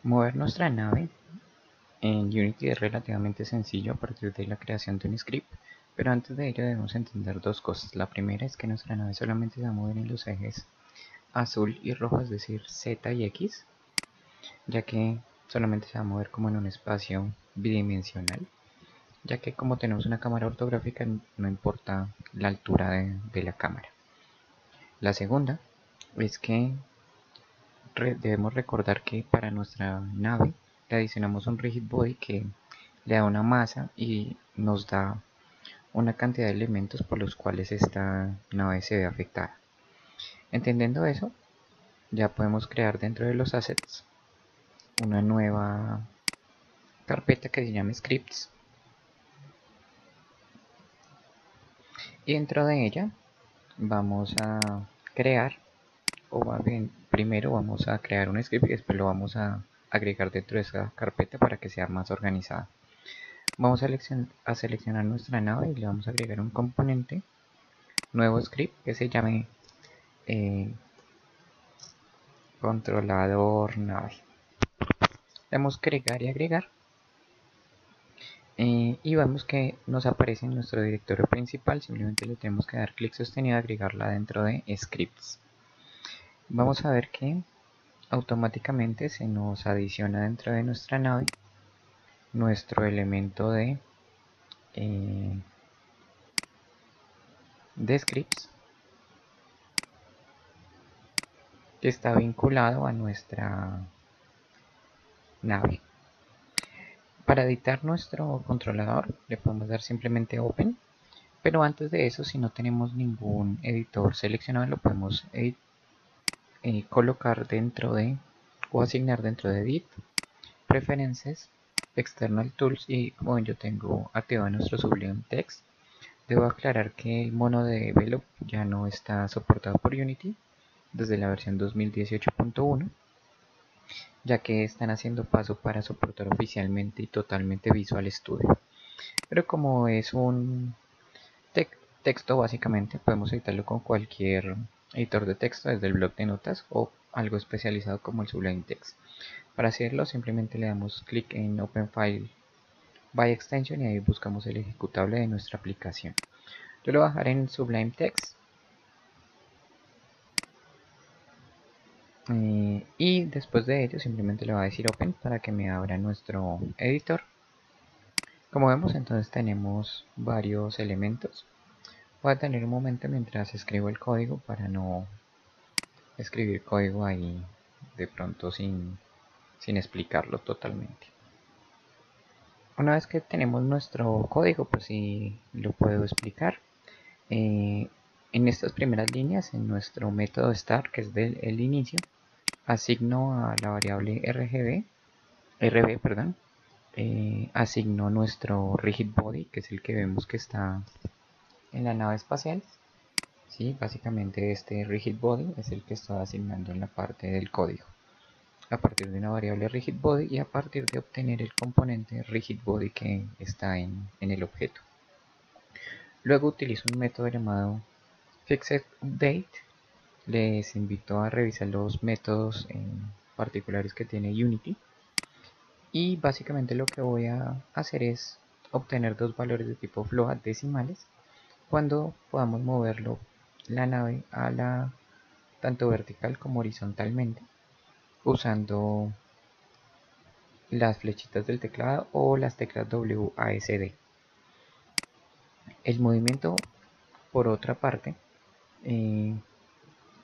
Mover nuestra nave en Unity es relativamente sencillo a partir de la creación de un script, pero antes de ello debemos entender dos cosas. La primera es que nuestra nave solamente se va a mover en los ejes azul y rojo, es decir, Z y X, ya que solamente se va a mover como en un espacio bidimensional, ya que como tenemos una cámara ortográfica no importa la altura de la cámara. La segunda es que debemos recordar que para nuestra nave le adicionamos un rigid body que le da una masa y nos da una cantidad de elementos por los cuales esta nave se ve afectada. Entendiendo eso, ya podemos crear dentro de los assets una nueva carpeta que se llama scripts, y dentro de ella vamos a crear, o más bien primero vamos a crear un script y después lo vamos a agregar dentro de esa carpeta para que sea más organizada. Vamos a seleccionar nuestra nave y le vamos a agregar un componente nuevo script que se llame controlador nave. Le damos agregar y agregar, y vemos que nos aparece en nuestro directorio principal. Simplemente le tenemos que dar clic sostenido y agregarla dentro de scripts. Vamos a ver que automáticamente se nos adiciona dentro de nuestra nave nuestro elemento de scripts, que está vinculado a nuestra nave. Para editar nuestro controlador le podemos dar simplemente open, pero antes de eso, si no tenemos ningún editor seleccionado, lo podemos colocar dentro de o asignar dentro de edit, preferencias, external tools, y como yo tengo activado nuestro Sublime Text, debo aclarar que el mono de develop ya no está soportado por Unity desde la versión 2018.1, ya que están haciendo paso para soportar oficialmente y totalmente Visual Studio. Pero como es un texto, básicamente podemos editarlo con cualquier editor de texto, desde el blog de notas o algo especializado como el Sublime Text. Para hacerlo simplemente le damos clic en Open File by Extension y ahí buscamos el ejecutable de nuestra aplicación. Yo lo voy a dejar en Sublime Text, y después de ello simplemente le voy a decir Open para que me abra nuestro editor. Como vemos, entonces tenemos varios elementos. Voy a tener un momento mientras escribo el código para no escribir código ahí de pronto sin explicarlo totalmente. Una vez que tenemos nuestro código, pues sí lo puedo explicar. En estas primeras líneas, en nuestro método start, que es del inicio, asigno a la variable rb, perdón, asigno nuestro rigid body, que es el que vemos que está en la nave espacial. Sí, básicamente este rigid body es el que estoy asignando en la parte del código, a partir de una variable rigid body y a partir de obtener el componente rigid body que está en el objeto. Luego utilizo un método llamado fixedUpdate. Les invito a revisar los métodos particulares que tiene Unity, y básicamente lo que voy a hacer es obtener dos valores de tipo float decimales cuando podamos moverlo la nave a la tanto vertical como horizontalmente usando las flechitas del teclado o las teclas WASD. El movimiento, por otra parte,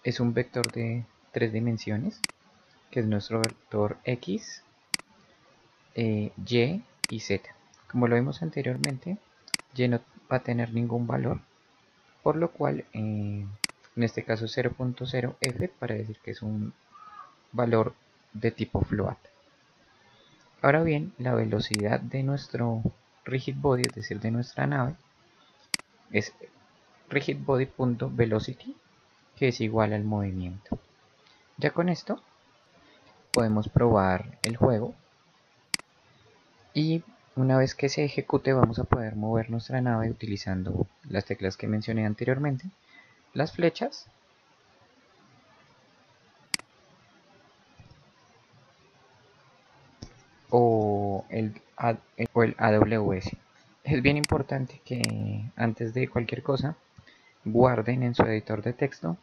es un vector de 3 dimensiones, que es nuestro vector X, Y y Z. Como lo vimos anteriormente, Y no va a tener ningún valor, por lo cual en este caso 0.0f para decir que es un valor de tipo float. Ahora bien, la velocidad de nuestro rigid body, es decir, de nuestra nave, es rigidbody.velocity, que es igual al movimiento. Ya con esto podemos probar el juego, y una vez que se ejecute vamos a poder mover nuestra nave utilizando las teclas que mencioné anteriormente, las flechas, o el AWS. Es bien importante que antes de cualquier cosa guarden en su editor de texto,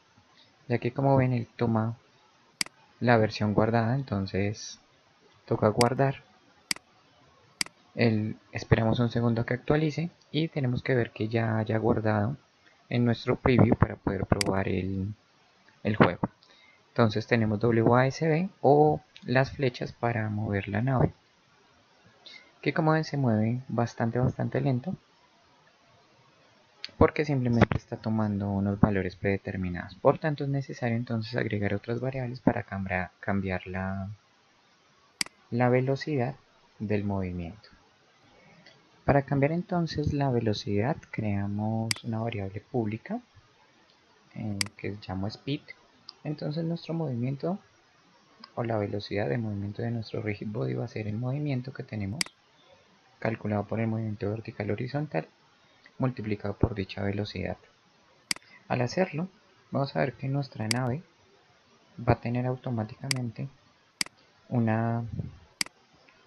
ya que como ven él toma la versión guardada, entonces toca guardar. Esperamos un segundo a que actualice y tenemos que ver que ya haya guardado en nuestro preview para poder probar el juego. Entonces tenemos WASD o las flechas para mover la nave, que como ven se mueve bastante lento, porque simplemente está tomando unos valores predeterminados. Por tanto es necesario entonces agregar otras variables para cambiar la velocidad del movimiento. Para cambiar entonces la velocidad creamos una variable pública que llamo speed. Entonces nuestro movimiento o la velocidad de movimiento de nuestro rigid body va a ser el movimiento que tenemos calculado por el movimiento vertical horizontal multiplicado por dicha velocidad. Al hacerlo, vamos a ver que nuestra nave va a tener automáticamente una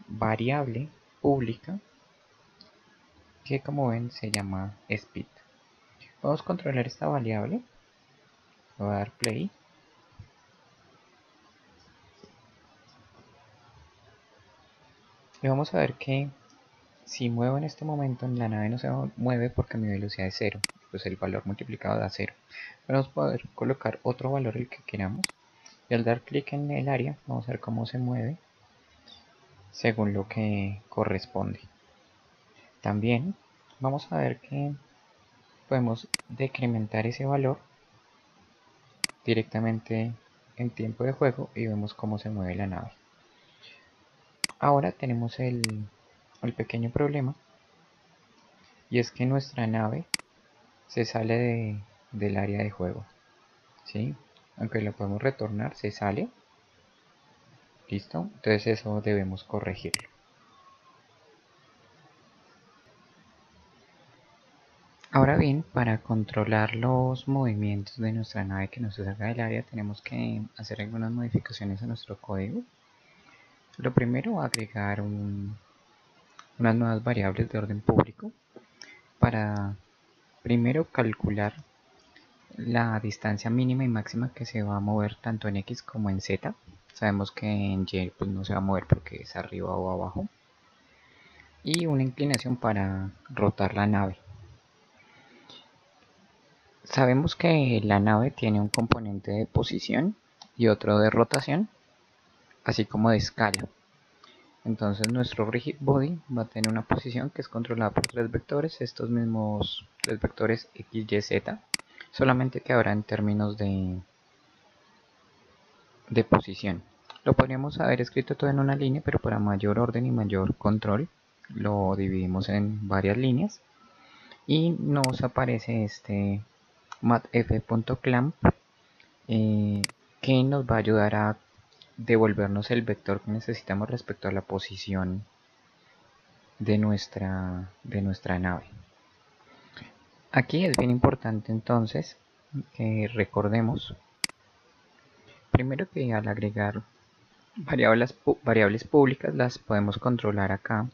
variable pública que, como ven, se llama speed. Vamos a controlar esta variable. Voy a dar play. Y vamos a ver que si muevo en este momento, la nave no se mueve porque mi velocidad es 0. Pues el valor multiplicado da 0. Pero vamos a poder colocar otro valor, el que queramos. Y al dar clic en el área, vamos a ver cómo se mueve según lo que corresponde. También vamos a ver que podemos decrementar ese valor directamente en tiempo de juego y vemos cómo se mueve la nave. Ahora tenemos el pequeño problema, y es que nuestra nave se sale del área de juego, ¿sí? Aunque lo podemos retornar, se sale. ¿Listo? Entonces eso debemos corregirlo. Ahora bien, para controlar los movimientos de nuestra nave que nos salga del área, tenemos que hacer algunas modificaciones a nuestro código. Lo primero, agregar unas nuevas variables de orden público para primero calcular la distancia mínima y máxima que se va a mover tanto en X como en Z. Sabemos que en Y pues no se va a mover porque es arriba o abajo. Y una inclinación para rotar la nave. Sabemos que la nave tiene un componente de posición y otro de rotación, así como de escala. Entonces nuestro rigid body va a tener una posición que es controlada por tres vectores, estos mismos tres vectores X, Y, Z, solamente que ahora en términos de posición. Lo podríamos haber escrito todo en una línea, pero para mayor orden y mayor control lo dividimos en varias líneas y nos aparece este matf.clamp que nos va a ayudar a devolvernos el vector que necesitamos respecto a la posición de nuestra nave. Aquí es bien importante entonces que recordemos primero que al agregar variables públicas las podemos controlar acá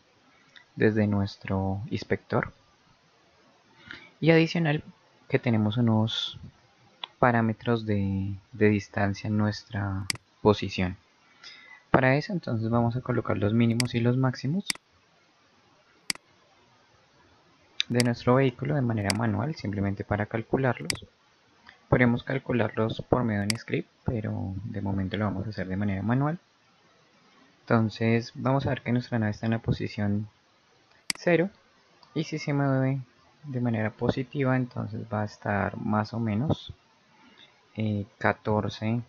desde nuestro inspector, y adicional que tenemos unos parámetros de distancia en nuestra posición. Para eso entonces vamos a colocar los mínimos y los máximos de nuestro vehículo de manera manual, simplemente para calcularlos. Podemos calcularlos por medio de un script, pero de momento lo vamos a hacer de manera manual. Entonces vamos a ver que nuestra nave está en la posición 0 y si se mueve de manera positiva entonces va a estar más o menos 14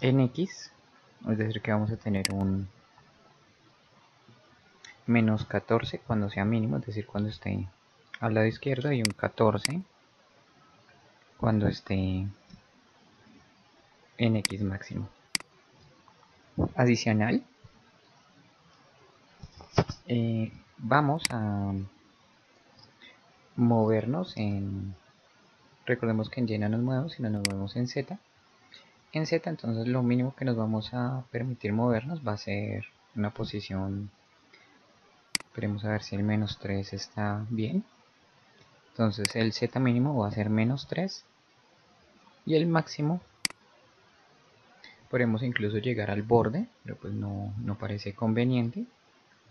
en X, es decir que vamos a tener un menos 14 cuando sea mínimo, es decir cuando esté al lado izquierdo, y un 14 cuando esté en X máximo. Adicional, vamos a movernos recordemos que en Y no nos movemos, sino nos movemos en Z. En Z entonces lo mínimo que nos vamos a permitir movernos va a ser una posición. Esperemos a ver si el menos 3 está bien. Entonces el z mínimo va a ser menos 3 y el máximo podemos incluso llegar al borde, pero pues no parece conveniente.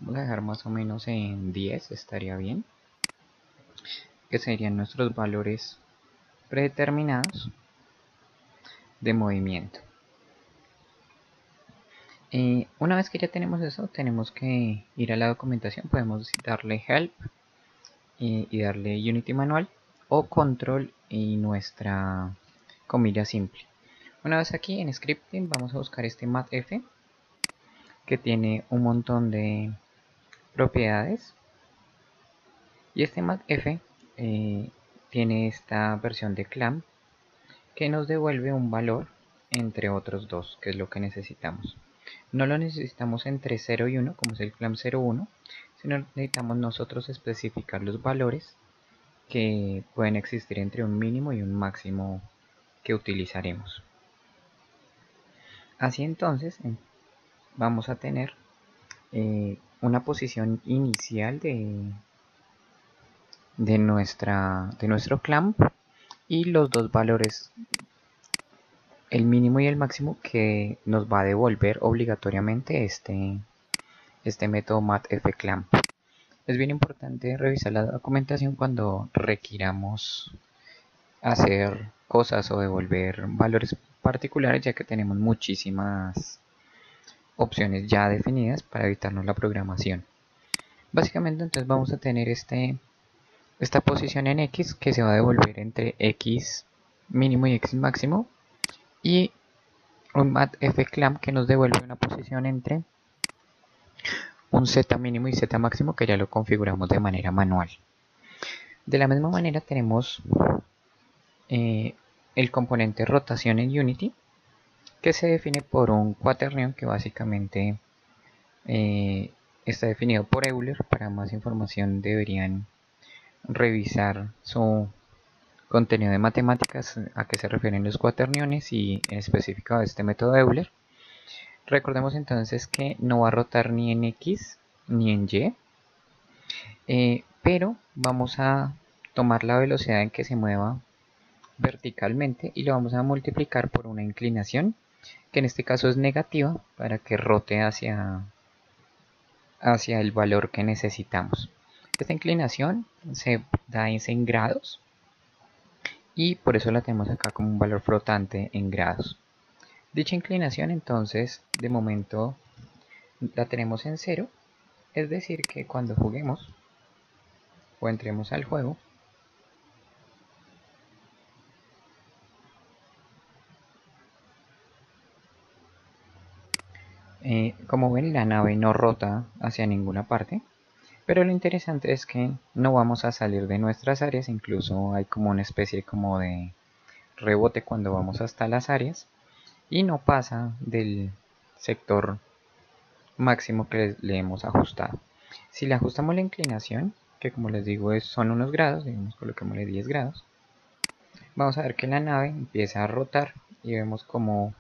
Vamos a dejar más o menos en 10, estaría bien, que serían nuestros valores predeterminados de movimiento. Una vez que ya tenemos eso, tenemos que ir a la documentación. Podemos darle help y darle Unity manual o control y nuestra comilla simple. Una vez aquí en scripting vamos a buscar este mathf que tiene un montón de propiedades, y este mathf tiene esta versión de clamp que nos devuelve un valor entre otros dos, que es lo que necesitamos. No lo necesitamos entre 0 y 1 como es el clamp 01, sino necesitamos nosotros especificar los valores que pueden existir entre un mínimo y un máximo que utilizaremos. Así entonces vamos a tener una posición inicial de nuestro clamp y los dos valores, el mínimo y el máximo, que nos va a devolver obligatoriamente este método mathfclamp. Es bien importante revisar la documentación cuando requiramos hacer cosas o devolver valores particulares, ya que tenemos muchísimas opciones ya definidas para evitarnos la programación. Básicamente entonces vamos a tener esta posición en X que se va a devolver entre X mínimo y X máximo, y un mathfclamp que nos devuelve una posición entre un Z mínimo y Z máximo, que ya lo configuramos de manera manual. De la misma manera tenemos el componente rotación en Unity, que se define por un quaternion que básicamente está definido por Euler. Para más información deberían revisar su contenido de matemáticas, a qué se refieren los cuaterniones y en específico a este método Euler. Recordemos entonces que no va a rotar ni en X ni en Y, pero vamos a tomar la velocidad en que se mueva verticalmente y lo vamos a multiplicar por una inclinación, que en este caso es negativa, para que rote hacia el valor que necesitamos. Esta inclinación se da en grados y por eso la tenemos acá como un valor flotante en grados. Dicha inclinación entonces de momento la tenemos en 0, es decir que cuando juguemos o entremos al juego, como ven, la nave no rota hacia ninguna parte, pero lo interesante es que no vamos a salir de nuestras áreas. Incluso hay como una especie como de rebote cuando vamos hasta las áreas y no pasa del sector máximo que le hemos ajustado. Si le ajustamos la inclinación, que como les digo son unos grados, digamos coloquémosle 10 grados, vamos a ver que la nave empieza a rotar y vemos como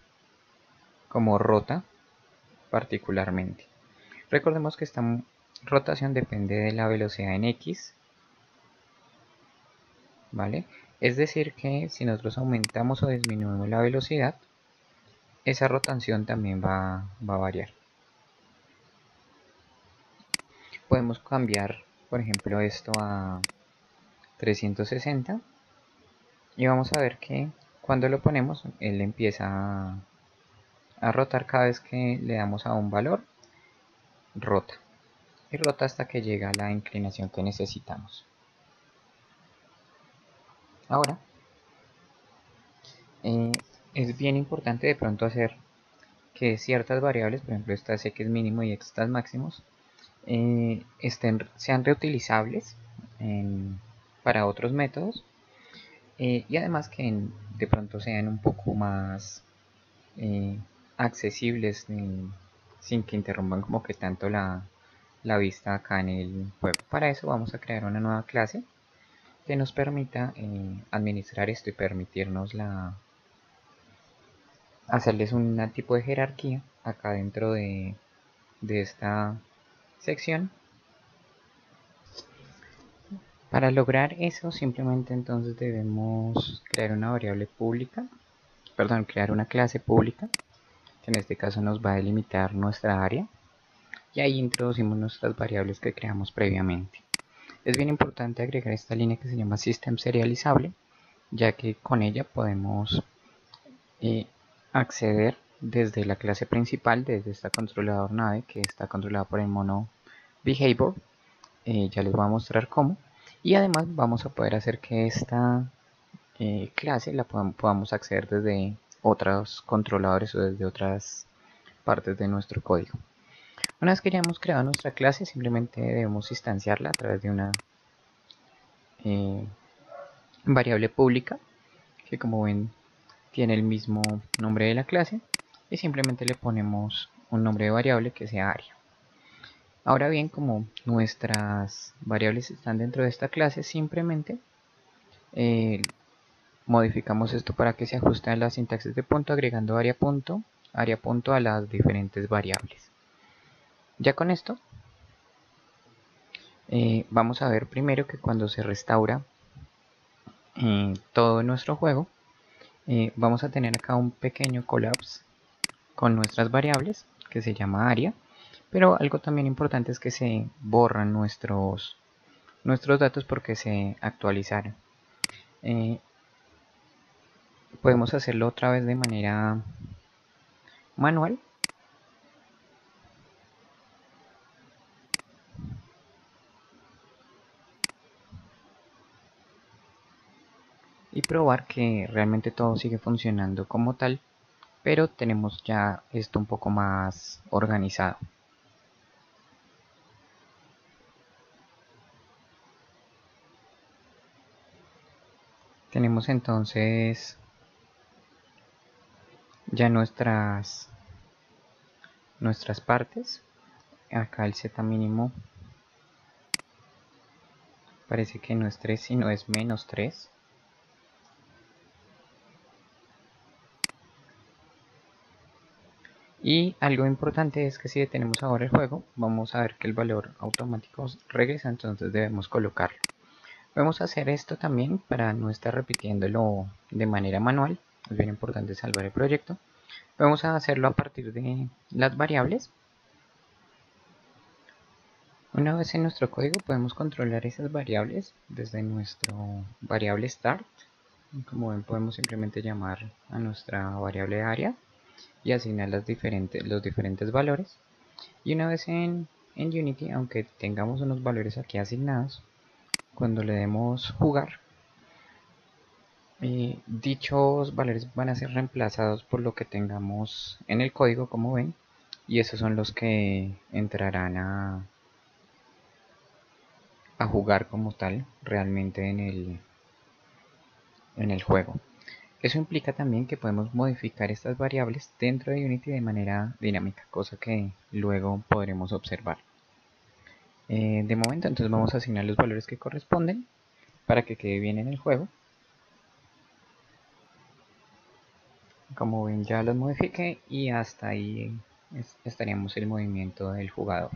rota particularmente. Recordemos que esta rotación depende de la velocidad en X, ¿vale? Es decir que si nosotros aumentamos o disminuimos la velocidad, esa rotación también va a variar. Podemos cambiar, por ejemplo, esto a 360 y vamos a ver que cuando lo ponemos, él empieza a rotar. Cada vez que le damos a un valor, rota y rota hasta que llega a la inclinación que necesitamos. Ahora es bien importante de pronto hacer que ciertas variables, por ejemplo estas x mínimo y estas máximos, sean reutilizables para otros métodos, y además que de pronto sean un poco más accesibles, sin que interrumpan como que tanto la vista acá en el juego. Para eso vamos a crear una nueva clase que nos permita administrar esto y permitirnos hacerles un tipo de jerarquía acá dentro de de esta sección. Para lograr eso simplemente entonces debemos crear una variable pública, crear una clase pública, que en este caso nos va a delimitar nuestra área, y ahí introducimos nuestras variables que creamos previamente. Es bien importante agregar esta línea que se llama System Serializable, ya que con ella podemos acceder desde la clase principal, desde esta controlador nave que está controlada por el mono Behavior. Ya les voy a mostrar cómo. Y además vamos a poder hacer que esta clase la podamos acceder desde otros controladores o desde otras partes de nuestro código. Una vez que ya hemos creado nuestra clase, simplemente debemos instanciarla a través de una variable pública que, como ven, tiene el mismo nombre de la clase, y simplemente le ponemos un nombre de variable que sea área. Ahora bien, como nuestras variables están dentro de esta clase, simplemente modificamos esto para que se ajuste a la sintaxis de punto, agregando área punto a las diferentes variables. Ya con esto vamos a ver primero que cuando se restaura todo nuestro juego, vamos a tener acá un pequeño collapse con nuestras variables que se llama área, pero algo también importante es que se borran nuestros datos porque se actualizaron. Podemos hacerlo otra vez de manera manual. Y probar que realmente todo sigue funcionando como tal, pero tenemos ya esto un poco más organizado. Tenemos entonces ya nuestras partes. Acá el z mínimo parece que no es 3 sino es menos 3. Y algo importante es que si detenemos ahora el juego, vamos a ver que el valor automático regresa, entonces debemos colocarlo. Podemos hacer esto también para no estar repitiéndolo de manera manual. Es bien importante salvar el proyecto. Vamos a hacerlo a partir de las variables. Una vez en nuestro código podemos controlar esas variables desde nuestro variable start. Como ven, podemos simplemente llamar a nuestra variable área y asignar los diferentes valores. Y una vez en Unity, aunque tengamos unos valores aquí asignados, cuando le demos jugar, dichos valores van a ser reemplazados por lo que tengamos en el código, como ven, y esos son los que entrarán a jugar como tal realmente en el juego. Eso implica también que podemos modificar estas variables dentro de Unity de manera dinámica, cosa que luego podremos observar. De momento entonces vamos a asignar los valores que corresponden para que quede bien en el juego. Como ven, ya los modifiqué y hasta ahí estaríamos el movimiento del jugador.